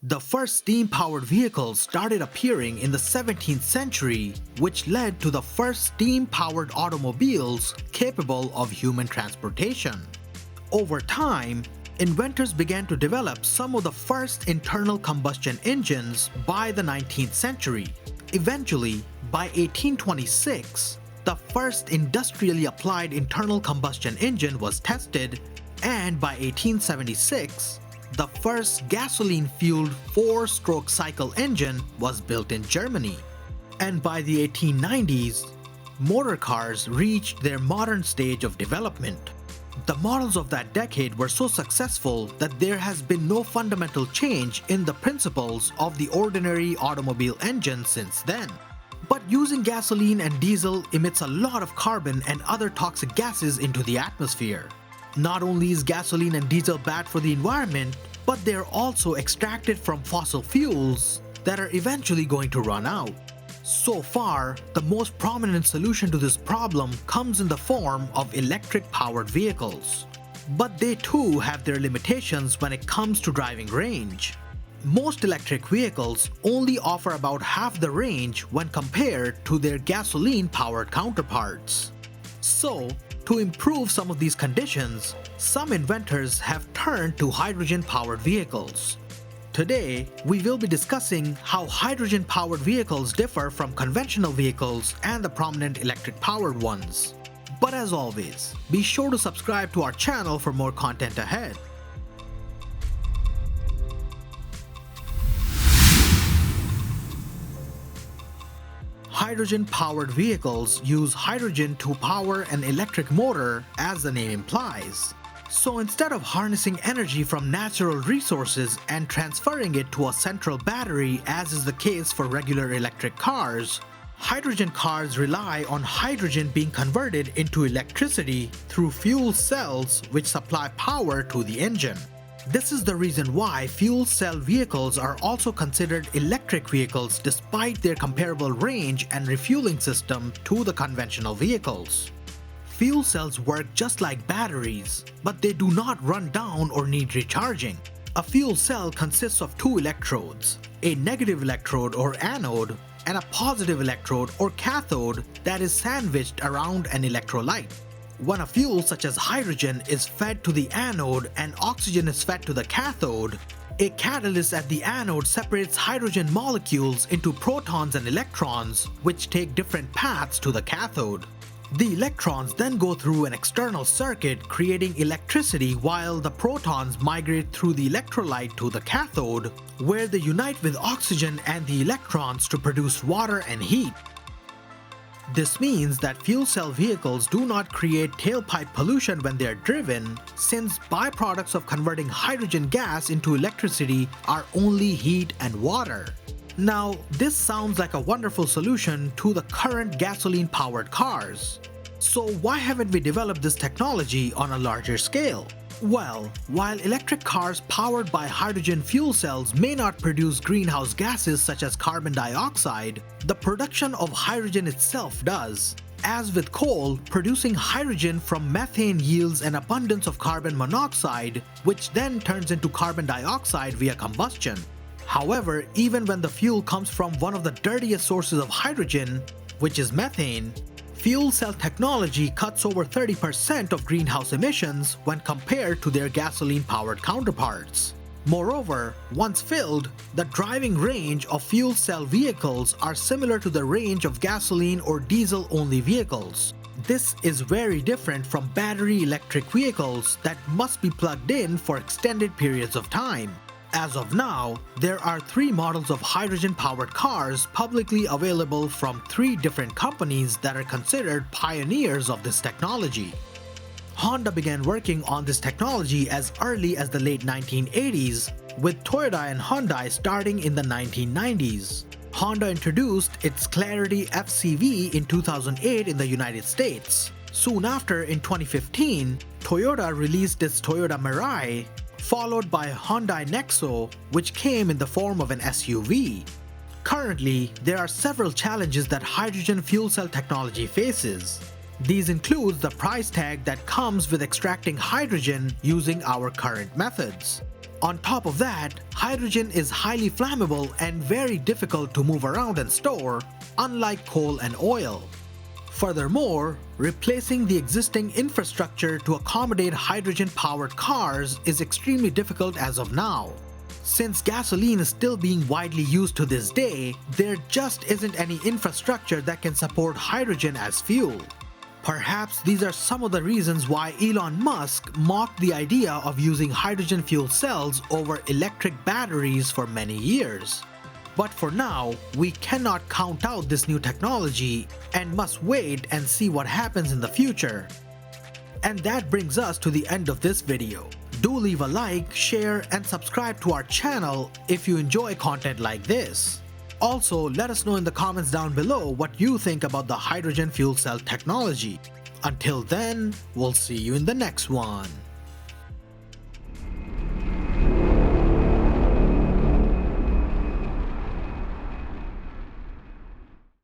The first steam-powered vehicles started appearing in the 17th century, which led to the first steam-powered automobiles capable of human transportation. Over time, inventors began to develop some of the first internal combustion engines by the 19th century. Eventually, by 1826, the first industrially applied internal combustion engine was tested, and by 1876, the first gasoline-fueled four-stroke cycle engine was built in Germany. And by the 1890s, motor cars reached their modern stage of development. The models of that decade were so successful that there has been no fundamental change in the principles of the ordinary automobile engine since then. But using gasoline and diesel emits a lot of carbon and other toxic gases into the atmosphere. Not only is gasoline and diesel bad for the environment, but they're also extracted from fossil fuels that are eventually going to run out. So far, the most prominent solution to this problem comes in the form of electric-powered vehicles. But they too have their limitations when it comes to driving range. Most electric vehicles only offer about half the range when compared to their gasoline-powered counterparts. So, to improve some of these conditions, some inventors have turned to hydrogen-powered vehicles. Today, we will be discussing how hydrogen-powered vehicles differ from conventional vehicles and the prominent electric-powered ones. But as always, be sure to subscribe to our channel for more content ahead. Hydrogen-powered vehicles use hydrogen to power an electric motor, as the name implies. So instead of harnessing energy from natural resources and transferring it to a central battery, as is the case for regular electric cars, hydrogen cars rely on hydrogen being converted into electricity through fuel cells which supply power to the engine. This is the reason why fuel cell vehicles are also considered electric vehicles despite their comparable range and refueling system to the conventional vehicles. Fuel cells work just like batteries, but they do not run down or need recharging. A fuel cell consists of two electrodes, a negative electrode or anode, and a positive electrode or cathode that is sandwiched around an electrolyte. When a fuel such as hydrogen is fed to the anode and oxygen is fed to the cathode, a catalyst at the anode separates hydrogen molecules into protons and electrons, which take different paths to the cathode. The electrons then go through an external circuit creating electricity while the protons migrate through the electrolyte to the cathode, where they unite with oxygen and the electrons to produce water and heat. This means that fuel cell vehicles do not create tailpipe pollution when they are driven, since byproducts of converting hydrogen gas into electricity are only heat and water. Now, this sounds like a wonderful solution to the current gasoline-powered cars. So why haven't we developed this technology on a larger scale? Well, while electric cars powered by hydrogen fuel cells may not produce greenhouse gases such as carbon dioxide, the production of hydrogen itself does. As with coal, producing hydrogen from methane yields an abundance of carbon monoxide, which then turns into carbon dioxide via combustion. However, even when the fuel comes from one of the dirtiest sources of hydrogen, which is methane, fuel cell technology cuts over 30% of greenhouse emissions when compared to their gasoline-powered counterparts. Moreover, once filled, the driving range of fuel cell vehicles are similar to the range of gasoline or diesel-only vehicles. This is very different from battery electric vehicles that must be plugged in for extended periods of time. As of now, there are 3 models of hydrogen-powered cars publicly available from 3 different companies that are considered pioneers of this technology. Honda began working on this technology as early as the late 1980s, with Toyota and Hyundai starting in the 1990s. Honda introduced its Clarity FCV in 2008 in the United States. Soon after, in 2015, Toyota released its Toyota Mirai, followed by Hyundai Nexo, which came in the form of an SUV. Currently, there are several challenges that hydrogen fuel cell technology faces. These include the price tag that comes with extracting hydrogen using our current methods. On top of that, hydrogen is highly flammable and very difficult to move around and store, unlike coal and oil. Furthermore, replacing the existing infrastructure to accommodate hydrogen-powered cars is extremely difficult as of now. Since gasoline is still being widely used to this day, there just isn't any infrastructure that can support hydrogen as fuel. Perhaps these are some of the reasons why Elon Musk mocked the idea of using hydrogen fuel cells over electric batteries for many years. But for now, we cannot count out this new technology and must wait and see what happens in the future. And that brings us to the end of this video. Do leave a like, share, and subscribe to our channel if you enjoy content like this. Also, let us know in the comments down below what you think about the hydrogen fuel cell technology. Until then, we'll see you in the next one.